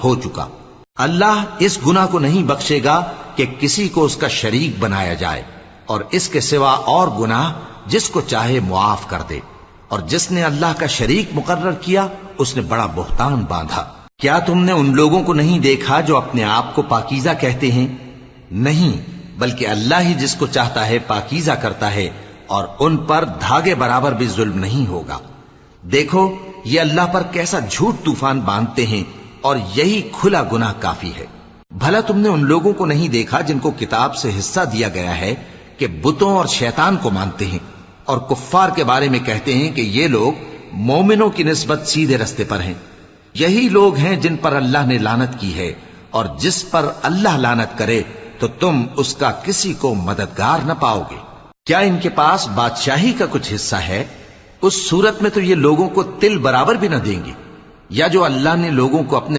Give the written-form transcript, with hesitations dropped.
हो चुका। अल्लाह इस गुनाह को नहीं बख्शेगा कि किसी को उसका शरीक बनाया जाए, और इसके सिवा और गुनाह जिसको चाहे मुआफ कर दे। और जिसने अल्लाह का शरीक मुकर्रर किया उसने बड़ा बुहतान बांधा। क्या तुमने उन लोगों को नहीं देखा जो अपने आप को पाकीज़ा कहते हैं? नहीं, बल्कि अल्लाह ही जिसको चाहता है पाकीज़ा करता है, और उन पर धागे बराबर भी जुल्म नहीं होगा। देखो ये अल्लाह पर कैसा झूठ तूफान बांधते हैं, और यही खुला गुनाह काफी है। भला तुमने उन लोगों को नहीं देखा जिनको किताब से हिस्सा दिया गया है कि बुतों और शैतान को मानते हैं, और कुफ्फार के बारे में कहते हैं कि ये लोग मोमिनों की निस्बत सीधे रस्ते पर हैं। यही लोग हैं जिन पर अल्लाह ने लानत की है, और जिस पर अल्लाह लानत करे तो तुम उसका किसी को मददगार न पाओगे। क्या इनके पास बादशाही का कुछ हिस्सा है? उस सूरत में तो ये लोगों को तिल बराबर भी न देंगे। या जो अल्लाह ने लोगों को अपने